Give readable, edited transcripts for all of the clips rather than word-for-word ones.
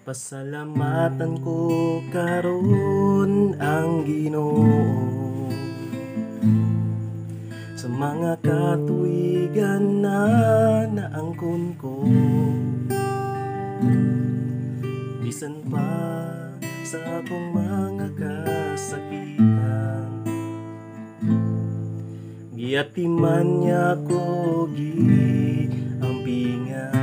Pasalamatan ko karon ang Ginoo sa mga katuigan na naangkon ko, bisan pa sa akong mga kasakitan. Giatiman niya ko giampingan.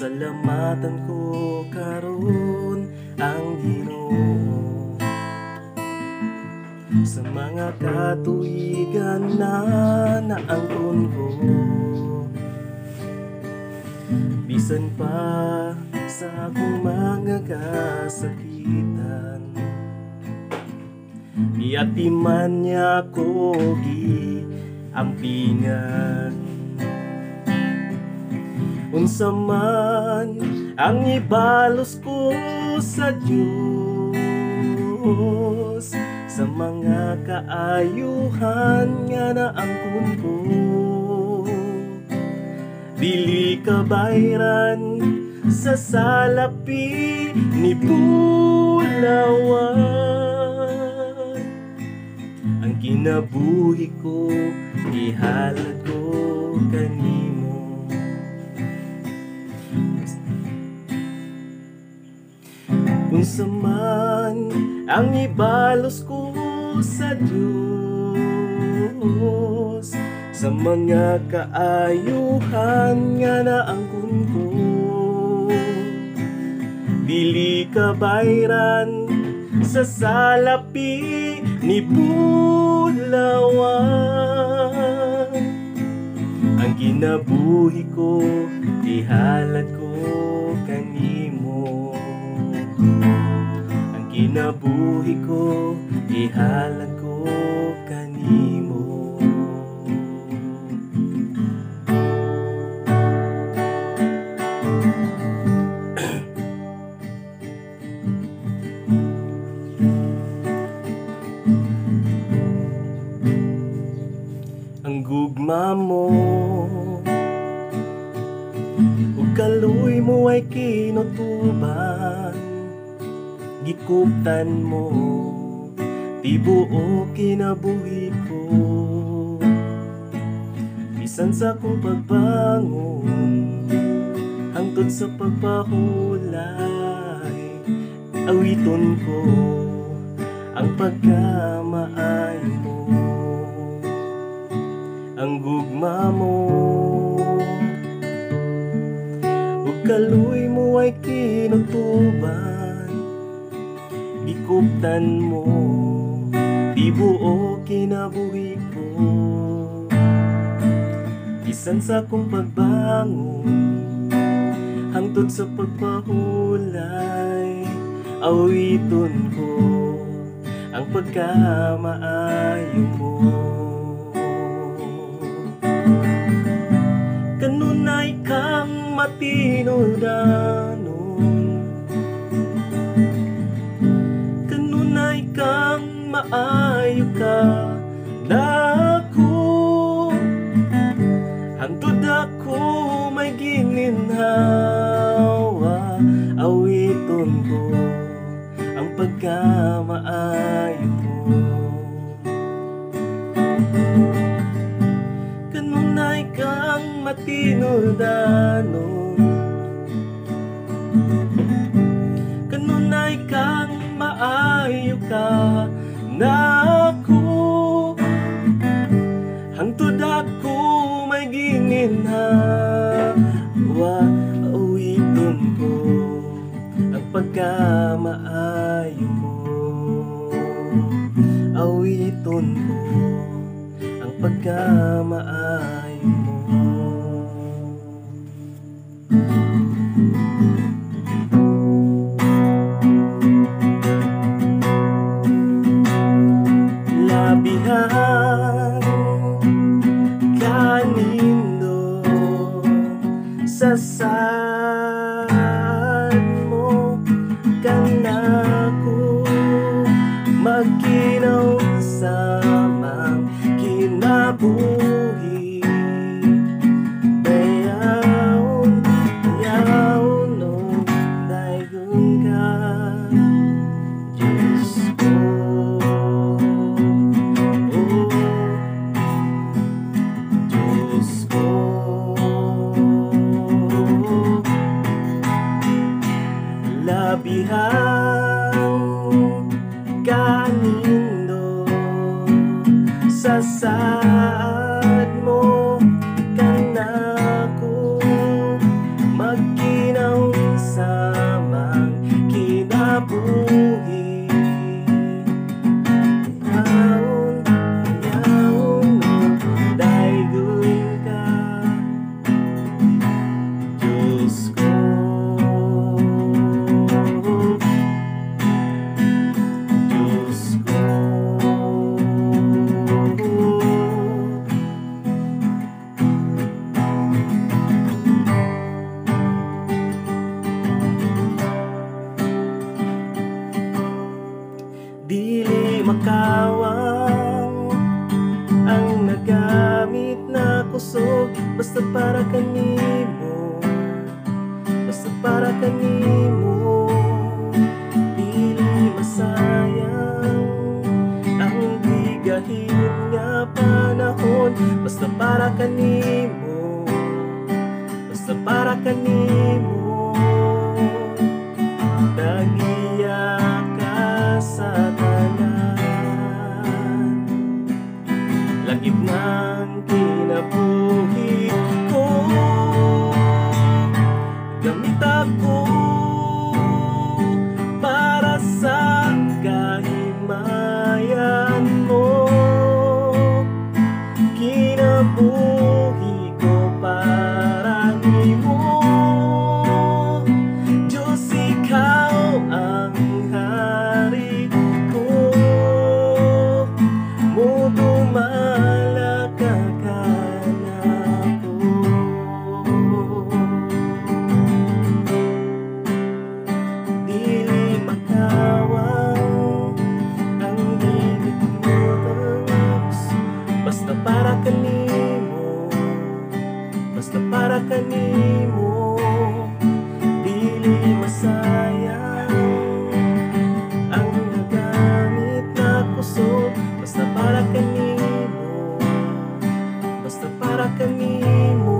Pasalamatan ko karon ang Ginoo sa mga katuigan na naangkon ko, bisan pa sa akong mga kasakitan. Giatiman niya ko giampingan. Unsa man ang ibalos ko sa Diyos sa mga kaayuhan nga naangkon ko, dili kabayran sa salapi ni Bulawan. Ang kinabuhi ko ihalad ko kanimo. Unsa man ang ibalos ko sa Diyos sa mga kaayuhan nga naangkon ko, dili kabayran sa salapi ni Bulawan. Ang kinabuhi ko ihalad ko kanimo. Ang kinabuhi ko ihalad ko kanimo. Ang gugma mo ug kaluy mo ay kinutuban, gikuptan mo tibuo kinabuhi ko, bisan sa kong pagbangon hangtod sa pagpahulay, awiton ko ang pagkamaayo mo. Ang gugma mo ug kaluy mo ay kinutuban, gikuptan mo tibuo kinabuhi ko, bisan sa kong pagbangon hangtod sa pagpahulay, awiton ko ang pagkamaayo mo. Kanunay kang matinudanon, kanunay kang maayo ka dako, hangtod ako may gininhawa, awiton ko ang pagkamaayo mo. Kanunay kang matinudanon, kanunay kang maayo ka nako, hangtod ako may gininhawa, awiton ko ang pagkamaayo mo. Awiton ko ang pagkamaayo mo. Labihan kanindo sa saan mo kanako magkinaw sa mang kinabuhi. Dayaon, dayaon saad mo kanako magkinaw samang kinabuhi. Yaon, yaon no daygon ka Diyos ko. Diyos ko. Dili makawang ang nagamit na kusog, basta para kanimo, basta para kanimo. Dili masayang ang bigahin nga panahon, basta para kanimo, basta para kanimo. Nagiya ka sa tanan, lagip ng kinabuhi ko, gamit ako para sa kahimayan mo. Kinabuhi ko para nimo, Diyos, ikaw ang hari ko. Mudumala ka kanako. Dili makawang ang gigit mo tapos, basta para kanimo, basta para kanimo. Dili masayang ang nagamit na puso, basta para kanimo, basta para kanimo.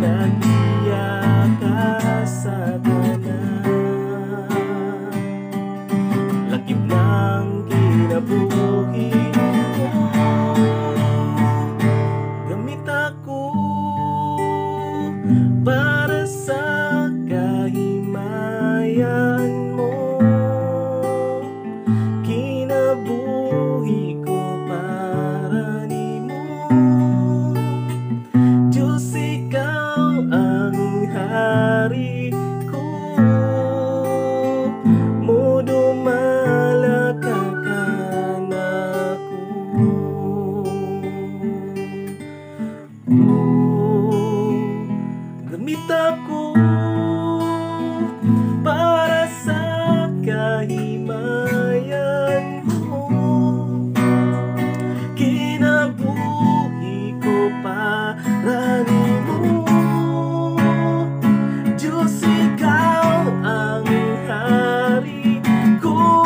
Nagiya ka sa tanan, lakip ng kinabuhi ko, gamit ako para sa kahimayan mo. Kinabuhi ko para nimo, Diyos, ikaw ang hari ko. Mudumala ka kanako. Gamit ako para sa kahimayan mo. Kinabuhi ko para nimo, Diyos, ikaw ang hari ko.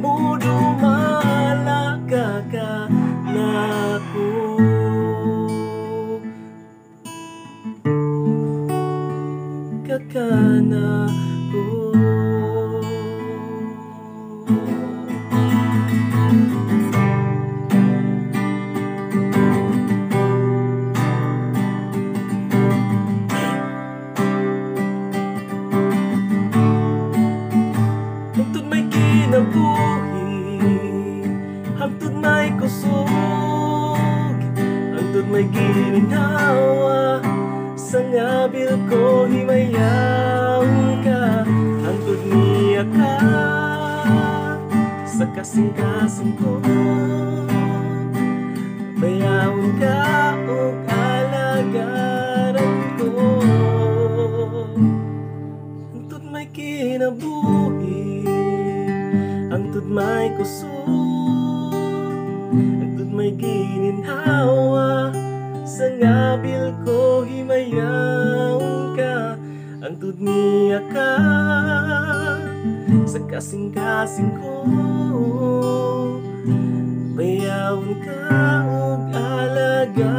Mudumala ka kanako. Kakanako. Hangtod may kinabuhi, hangtod may kusog, hangtod may gininhawa, sa ngabil ko himayaw ka. Hangtod niya ka sa kasing-kasing ko, bayawon ka o alagaran ko. Hangtod may kinabuhi, hangtod may kusog, hangtod may gininhawa, sa ngabil ko himayaw ka. Hangtod niya ka sa kasing-kasing ko, bayawon ka og alaga